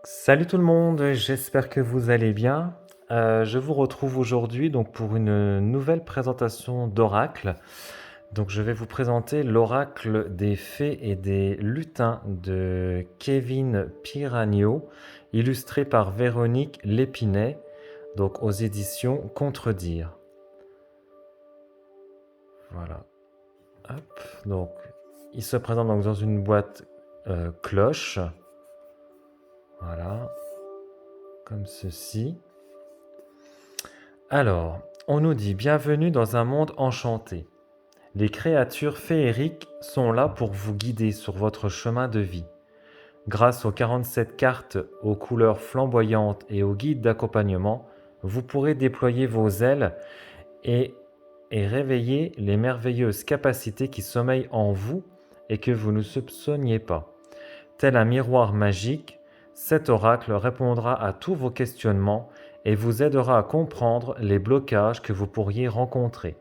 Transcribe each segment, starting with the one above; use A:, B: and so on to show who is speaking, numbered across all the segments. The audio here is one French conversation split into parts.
A: Salut tout le monde, j'espère que vous allez bien. Je vous retrouve aujourd'hui donc pour une nouvelle présentation d'oracle. Donc je vais vous présenter l'oracle des fées et des lutins de Kevin Piragno, illustré par Véronique Lépinet, donc aux éditions Contredire. Voilà. Hop. Donc il se présente donc dans une boîte cloche. Voilà. Comme ceci. Alors, on nous dit bienvenue dans un monde enchanté. Les créatures féeriques sont là pour vous guider sur votre chemin de vie. Grâce aux 47 cartes aux couleurs flamboyantes et aux guides d'accompagnement, vous pourrez déployer vos ailes et, réveiller les merveilleuses capacités qui sommeillent en vous et que vous ne soupçonniez pas. Tel un miroir magique, cet oracle répondra à tous vos questionnements et vous aidera à comprendre les blocages que vous pourriez rencontrer.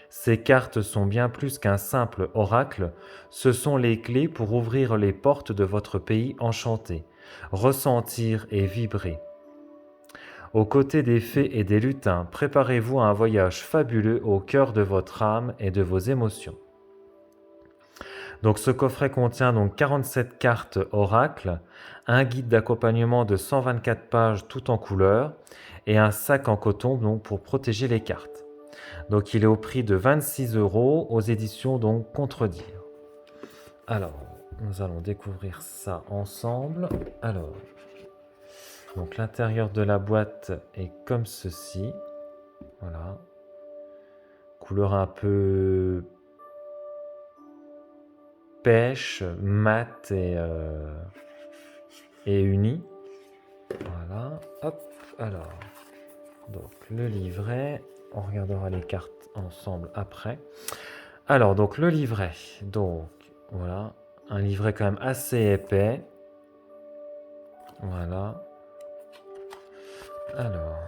A: Ces cartes sont bien plus qu'un simple oracle, ce sont les clés pour ouvrir les portes de votre pays enchanté, ressentir et vibrer. Aux côtés des fées et des lutins, préparez-vous à un voyage fabuleux au cœur de votre âme et de vos émotions. Donc ce coffret contient donc 47 cartes oracle, un guide d'accompagnement de 124 pages tout en couleur et un sac en coton donc pour protéger les cartes. Donc il est au prix de 26 € aux éditions donc Contredire. Alors, nous allons découvrir ça ensemble. Alors, donc l'intérieur de la boîte est comme ceci. Voilà. Couleur un peu pêche, mat et uni. Voilà. Hop. Alors, donc le livret. On regardera les cartes ensemble après. Alors, donc le livret. Donc, voilà. Un livret quand même assez épais. Voilà. Alors.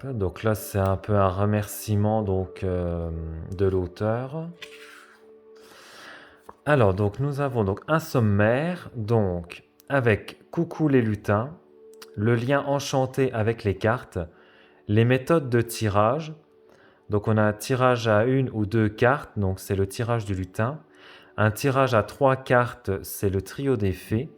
A: Donc là, c'est un peu un remerciement donc, de l'auteur. Alors, donc nous avons donc un sommaire, donc avec Coucou les lutins, le lien enchanté avec les cartes, les méthodes de tirage. Donc on a un tirage à 1 ou 2 cartes, donc c'est le tirage du lutin. Un tirage à 3 cartes, c'est le trio des fées.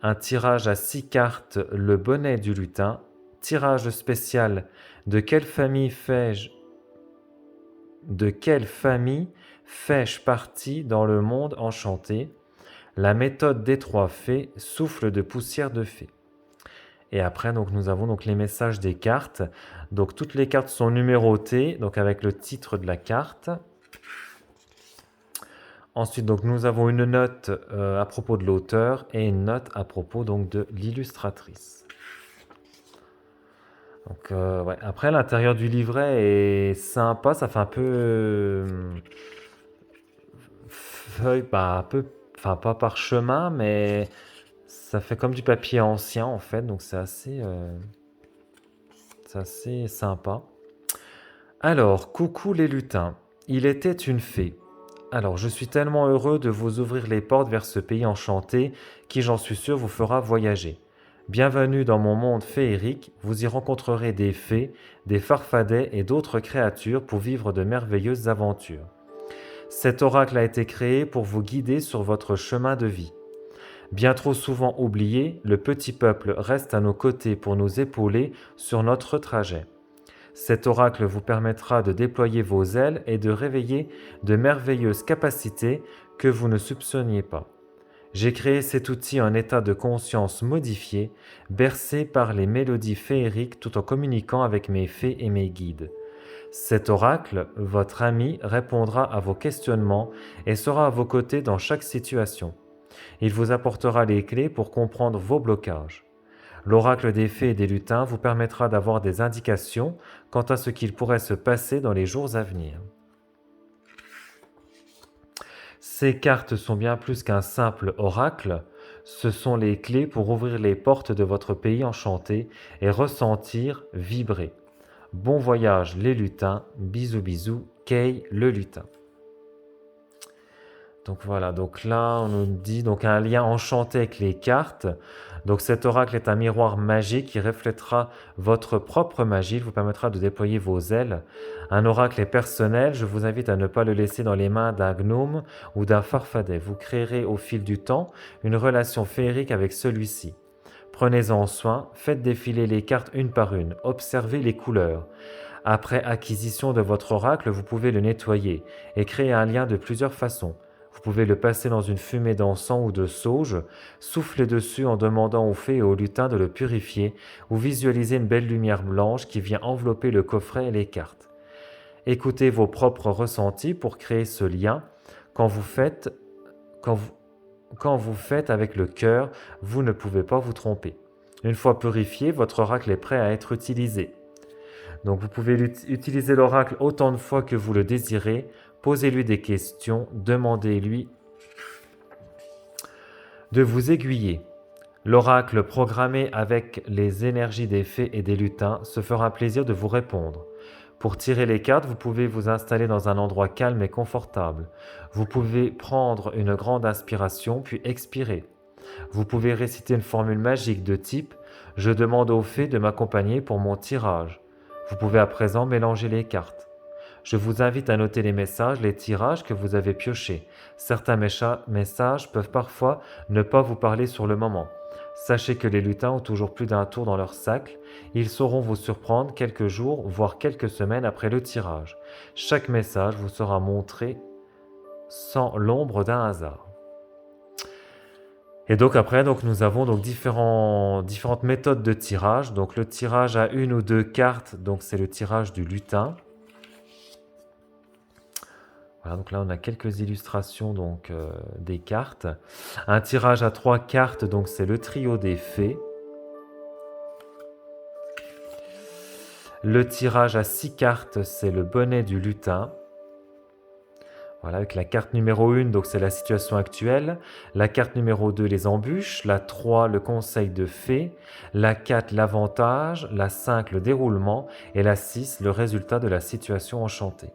A: Un tirage à 6 cartes, le bonnet du lutin. Tirage spécial, de quelle famille fais-je partie dans le monde enchanté? La méthode des 3 fées, souffle de poussière de fée. Et après, donc, nous avons donc les messages des cartes. Donc toutes les cartes sont numérotées, donc avec le titre de la carte. Ensuite, donc, nous avons une note à propos de l'auteur et une note à propos donc, de l'illustratrice. Donc, ouais. Après, l'intérieur du livret est sympa, ça fait un peu feuille, un peu, enfin pas parchemin, mais ça fait comme du papier ancien en fait, donc c'est assez sympa. Alors, coucou les lutins, il était une fée. Alors, je suis tellement heureux de vous ouvrir les portes vers ce pays enchanté qui, j'en suis sûr, vous fera voyager. Bienvenue dans mon monde féerique, vous y rencontrerez des fées, des farfadets et d'autres créatures pour vivre de merveilleuses aventures. Cet oracle a été créé pour vous guider sur votre chemin de vie. Bien trop souvent oublié, le petit peuple reste à nos côtés pour nous épauler sur notre trajet. Cet oracle vous permettra de déployer vos ailes et de réveiller de merveilleuses capacités que vous ne soupçonniez pas. J'ai créé cet outil en état de conscience modifié, bercé par les mélodies féeriques tout en communiquant avec mes fées et mes guides. Cet oracle, votre ami, répondra à vos questionnements et sera à vos côtés dans chaque situation. Il vous apportera les clés pour comprendre vos blocages. L'oracle des fées et des lutins vous permettra d'avoir des indications quant à ce qu'il pourrait se passer dans les jours à venir. Ces cartes sont bien plus qu'un simple oracle, ce sont les clés pour ouvrir les portes de votre pays enchanté et ressentir, vibrer. Bon voyage les lutins. Bisous bisous. Kay le lutin. Donc voilà, donc là on nous dit donc un lien enchanté avec les cartes. Donc cet oracle est un miroir magique qui reflètera votre propre magie, il vous permettra de déployer vos ailes. Un oracle est personnel, je vous invite à ne pas le laisser dans les mains d'un gnome ou d'un farfadet. Vous créerez au fil du temps une relation féerique avec celui-ci. Prenez-en soin, faites défiler les cartes une par une, observez les couleurs. Après acquisition de votre oracle, vous pouvez le nettoyer et créer un lien de plusieurs façons. Vous pouvez le passer dans une fumée d'encens ou de sauge, souffler dessus en demandant aux fées et aux lutins de le purifier, ou visualiser une belle lumière blanche qui vient envelopper le coffret et les cartes. Écoutez vos propres ressentis pour créer ce lien. Quand vous faites avec le cœur, vous ne pouvez pas vous tromper. Une fois purifié, votre oracle est prêt à être utilisé. Donc vous pouvez utiliser l'oracle autant de fois que vous le désirez. Posez-lui des questions, demandez-lui de vous aiguiller. L'oracle programmé avec les énergies des fées et des lutins se fera plaisir de vous répondre. Pour tirer les cartes, vous pouvez vous installer dans un endroit calme et confortable. Vous pouvez prendre une grande inspiration puis expirer. Vous pouvez réciter une formule magique de type « Je demande aux fées de m'accompagner pour mon tirage ». Vous pouvez à présent mélanger les cartes. Je vous invite à noter les messages, les tirages que vous avez piochés. Certains messages peuvent parfois ne pas vous parler sur le moment. Sachez que les lutins ont toujours plus d'un tour dans leur sac. Ils sauront vous surprendre quelques jours, voire quelques semaines après le tirage. Chaque message vous sera montré sans l'ombre d'un hasard. Et donc après, nous avons différentes méthodes de tirage. Donc le tirage à une ou deux cartes, donc c'est le tirage du lutin. Voilà, donc là on a quelques illustrations des cartes. Un tirage à 3 cartes, donc c'est le trio des fées. Le tirage à 6 cartes, c'est le bonnet du lutin. Voilà, avec la carte numéro 1, donc c'est la situation actuelle. La carte numéro 2, les embûches. La 3, le conseil de fée. La 4, l'avantage. La 5, le déroulement. Et la 6, le résultat de la situation enchantée.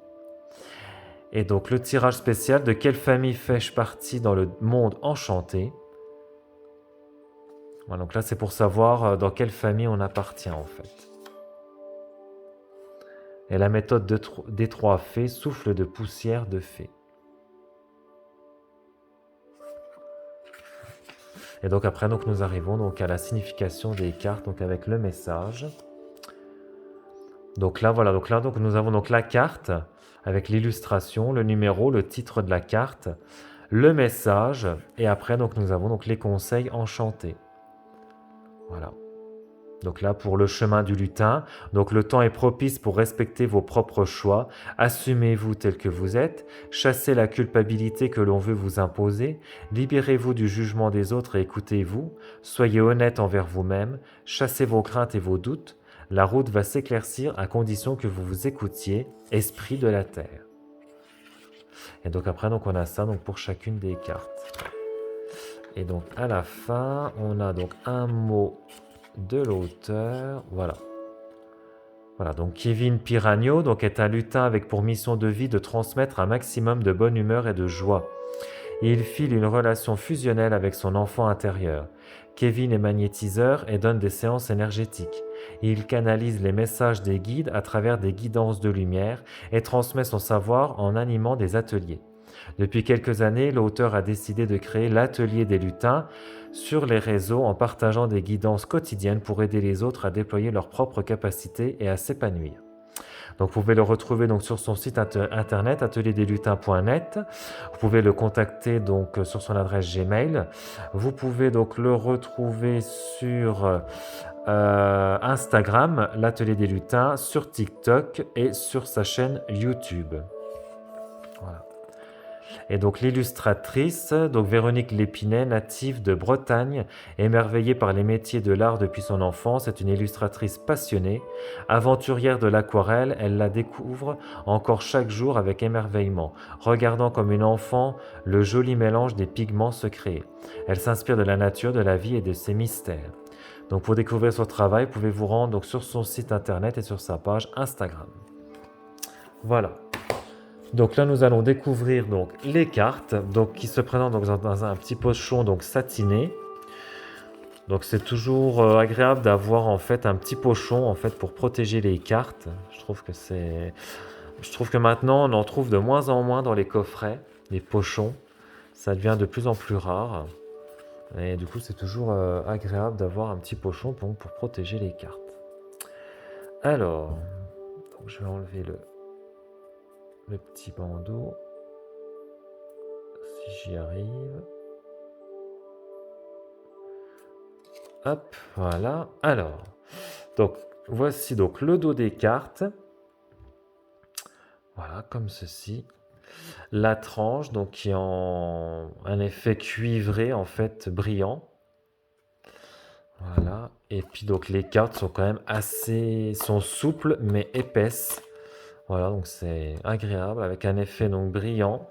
A: Et donc le tirage spécial, de quelle famille fais-je partie dans le monde enchanté? Voilà, donc là c'est pour savoir dans quelle famille on appartient en fait. Et la méthode des 3 fées, souffle de poussière de fée. Et donc après nous arrivons à la signification des cartes, donc avec le message. Donc là voilà, nous avons la carte avec l'illustration, le numéro, le titre de la carte, le message, et après nous avons les conseils enchantés. Voilà. Donc là pour le chemin du lutin, donc le temps est propice pour respecter vos propres choix, assumez-vous tel que vous êtes, chassez la culpabilité que l'on veut vous imposer, libérez-vous du jugement des autres et écoutez-vous, soyez honnête envers vous-même, chassez vos craintes et vos doutes, la route va s'éclaircir à condition que vous vous écoutiez, esprit de la terre. Et donc après on a ça pour chacune des cartes. Et donc à la fin, on a donc un mot de l'auteur, voilà. Voilà, donc Kevin Piragno est un lutin avec pour mission de vie de transmettre un maximum de bonne humeur et de joie. Il file une relation fusionnelle avec son enfant intérieur. Kevin est magnétiseur et donne des séances énergétiques. Il canalise les messages des guides à travers des guidances de lumière et transmet son savoir en animant des ateliers. Depuis quelques années, l'auteur a décidé de créer l'Atelier des lutins sur les réseaux en partageant des guidances quotidiennes pour aider les autres à déployer leurs propres capacités et à s'épanouir. Donc vous pouvez le retrouver sur son site internet atelierdesLutins.net. Vous pouvez le contacter sur son adresse Gmail. Vous pouvez le retrouver sur Instagram, l'Atelier des Lutins, sur TikTok et sur sa chaîne YouTube. Voilà. Et donc l'illustratrice, Véronique Lépinet, native de Bretagne, émerveillée par les métiers de l'art depuis son enfance, est une illustratrice passionnée. Aventurière de l'aquarelle, elle la découvre encore chaque jour avec émerveillement, regardant comme une enfant le joli mélange des pigments se créer. Elle s'inspire de la nature, de la vie et de ses mystères. Donc pour découvrir son travail, vous pouvez vous rendre donc, sur son site internet et sur sa page Instagram. Voilà. Donc là, nous allons découvrir donc, les cartes donc, qui se présentent donc, dans un petit pochon donc, satiné. Donc c'est toujours agréable d'avoir en fait un petit pochon en fait pour protéger les cartes. Je trouve que maintenant on en trouve de moins en moins dans les coffrets, les pochons. Ça devient de plus en plus rare. Et du coup c'est toujours agréable d'avoir un petit pochon pour protéger les cartes. Alors, donc je vais enlever le petit bandeau. Si j'y arrive. Hop, voilà. Alors, donc voici donc le dos des cartes. Voilà, comme ceci. La tranche, donc qui est en un effet cuivré en fait brillant. Voilà. Et puis donc les cartes sont quand même sont souples mais épaisses. Voilà, donc c'est agréable avec un effet donc brillant.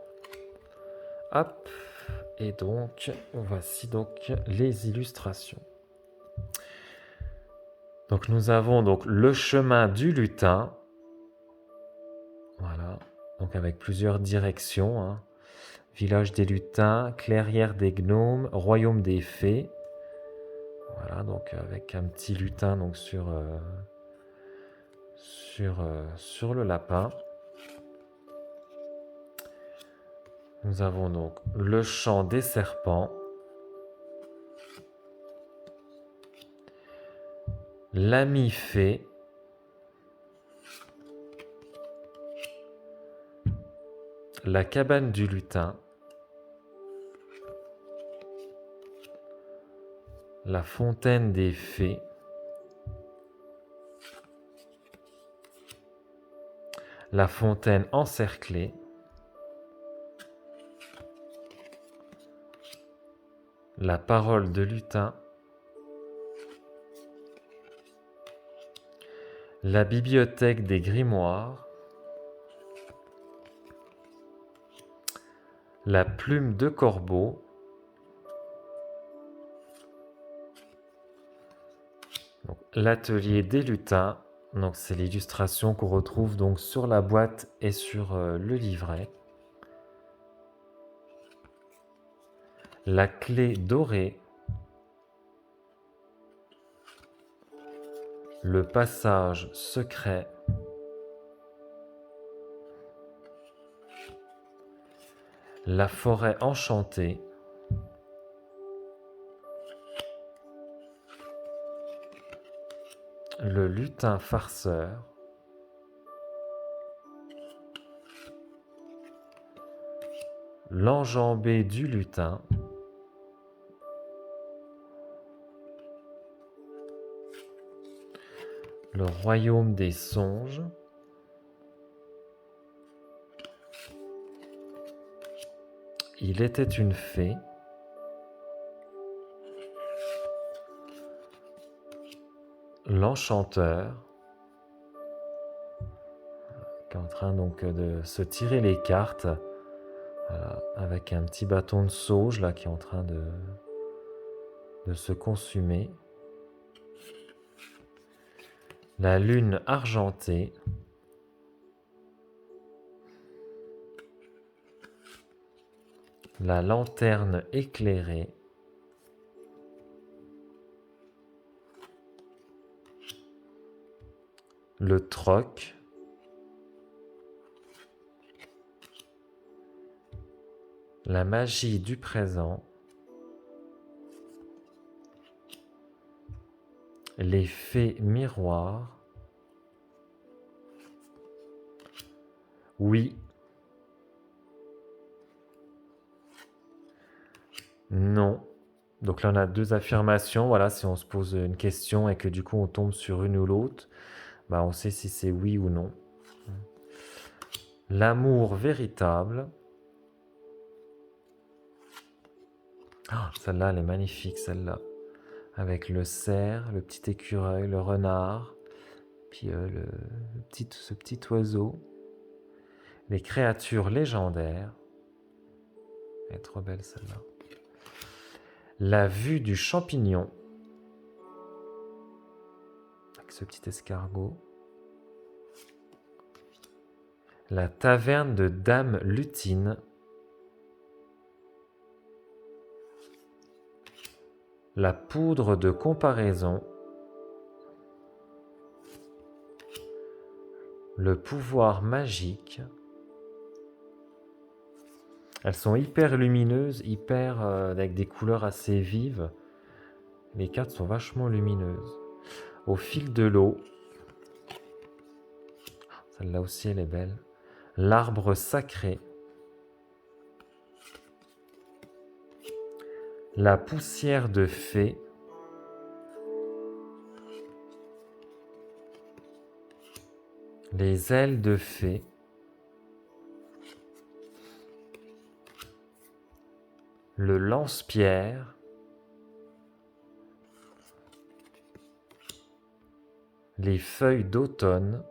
A: Hop. Et donc voici donc les illustrations. Donc nous avons donc le chemin du lutin. Voilà, donc avec plusieurs directions. Hein. Village des lutins, clairière des gnomes, royaume des fées. Voilà, donc avec un petit lutin donc sur le lapin. Nous avons donc le chant des serpents. L'ami fée. La cabane du lutin. La fontaine des fées. La fontaine encerclée. La parole de lutin. La bibliothèque des grimoires. La plume de corbeau. L'atelier des lutins. Donc c'est l'illustration qu'on retrouve donc sur la boîte et sur le livret. La clé dorée. Le passage secret. La forêt enchantée. Le lutin farceur. L'enjambée du lutin. Le royaume des songes. Il était une fée. L'enchanteur. Qui est en train donc de se tirer les cartes. Voilà, avec un petit bâton de sauge là qui est en train de se consumer. La lune argentée. La lanterne éclairée. Le troc. La magie du présent. Les fées miroirs. Oui. Non. Donc là, on a deux affirmations. Voilà, si on se pose une question et que du coup, on tombe sur une ou l'autre, bah, on sait si c'est oui ou non. L'amour véritable. Ah, celle-là, elle est magnifique, celle-là. Avec le cerf, le petit écureuil, le renard, puis ce petit oiseau. Les créatures légendaires. Elle est trop belle, celle-là. La vue du champignon. ce petit escargot. La taverne de Dame Lutine. La poudre de comparaison. Le pouvoir magique. Elles sont hyper lumineuses, avec des couleurs assez vives. Les cartes sont vachement lumineuses. Au fil de l'eau. Celle-là aussi, elle est belle. L'arbre sacré. La poussière de fée. Les ailes de fée. Le lance-pierre. Les feuilles d'automne.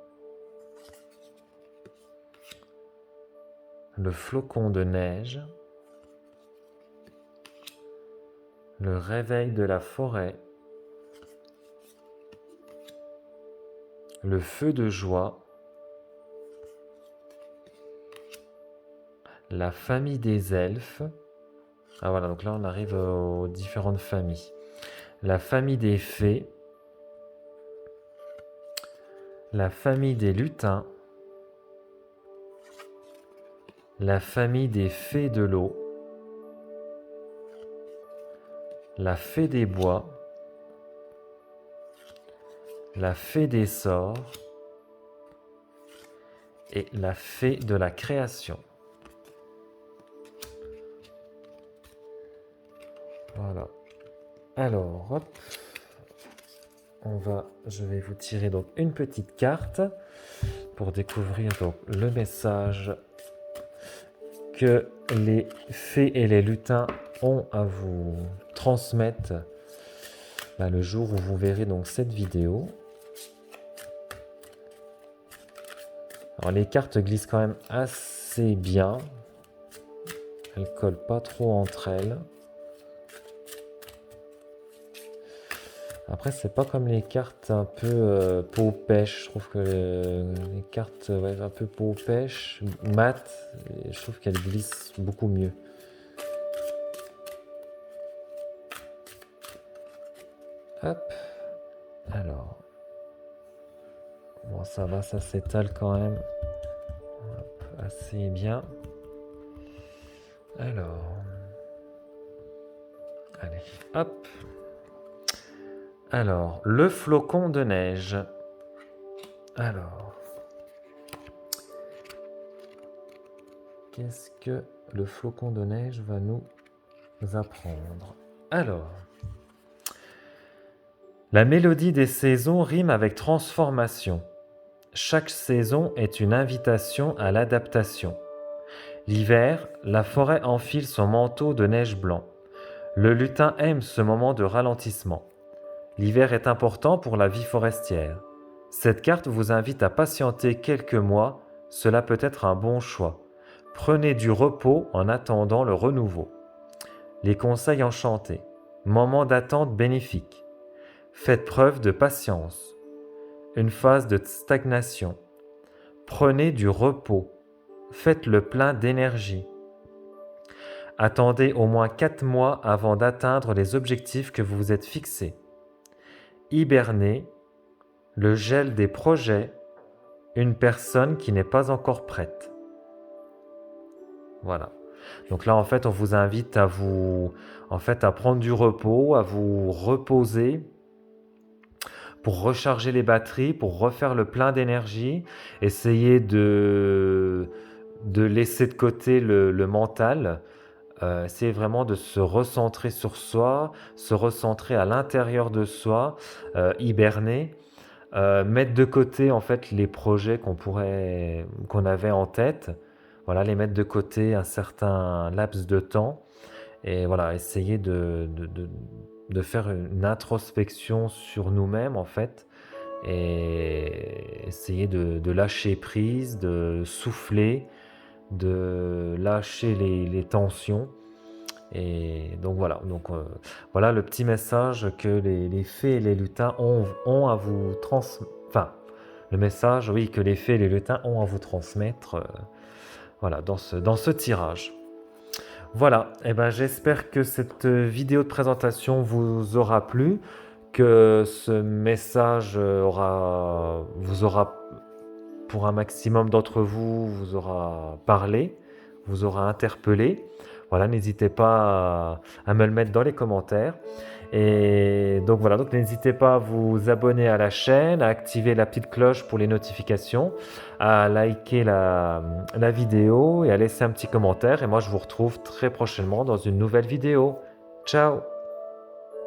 A: Le flocon de neige. Le réveil de la forêt. Le feu de joie. La famille des elfes. Ah voilà, donc là on arrive aux différentes familles. La famille des fées. La famille des lutins. La famille des fées de l'eau. La fée des bois. La fée des sorts. Et la fée de la création. Voilà. Alors, hop. Je vais vous tirer donc une petite carte pour découvrir donc le message que les fées et les lutins ont à vous transmettre le jour où vous verrez donc cette vidéo. Alors les cartes glissent quand même assez bien. Elles collent pas trop entre elles. Après, c'est pas comme les cartes un peu peau pêche. Je trouve que les cartes un peu peau pêche, mat, je trouve qu'elles glissent beaucoup mieux. Hop. Alors. Bon, ça va, ça s'étale quand même. Hop, assez bien. Alors. Allez, hop. Alors, le flocon de neige. Alors, qu'est-ce que le flocon de neige va nous apprendre? Alors, la mélodie des saisons rime avec transformation. Chaque saison est une invitation à l'adaptation. L'hiver, la forêt enfile son manteau de neige blanc. Le lutin aime ce moment de ralentissement. L'hiver est important pour la vie forestière. Cette carte vous invite à patienter quelques mois, cela peut être un bon choix. Prenez du repos en attendant le renouveau. Les conseils enchantés. Moment d'attente bénéfique. Faites preuve de patience. Une phase de stagnation. Prenez du repos. Faites le plein d'énergie. Attendez au moins 4 mois avant d'atteindre les objectifs que vous vous êtes fixés. Hiberner, le gel des projets, une personne qui n'est pas encore prête. Voilà. Donc là, en fait, on vous invite à prendre du repos, à vous reposer pour recharger les batteries, pour refaire le plein d'énergie, essayer de laisser de côté le mental, essayer vraiment de se recentrer sur soi, se recentrer à l'intérieur de soi, hiberner, mettre de côté en fait les projets qu'on avait en tête, voilà, les mettre de côté un certain laps de temps et voilà, essayer de faire une introspection sur nous-mêmes en fait et essayer de lâcher prise, de souffler, de lâcher les tensions Et donc voilà, voilà le petit message que les fées et les lutins ont à vous transmettre. Enfin, le message, oui, que les fées et les lutins ont à vous transmettre, voilà, dans ce tirage. Voilà, et ben j'espère que cette vidéo de présentation vous aura plu, que ce message vous aura, pour un maximum d'entre vous, vous aura parlé, vous aura interpellé. Voilà, n'hésitez pas à me le mettre dans les commentaires. Et donc voilà, donc n'hésitez pas à vous abonner à la chaîne, à activer la petite cloche pour les notifications, à liker la vidéo et à laisser un petit commentaire. Et moi, je vous retrouve très prochainement dans une nouvelle vidéo. Ciao!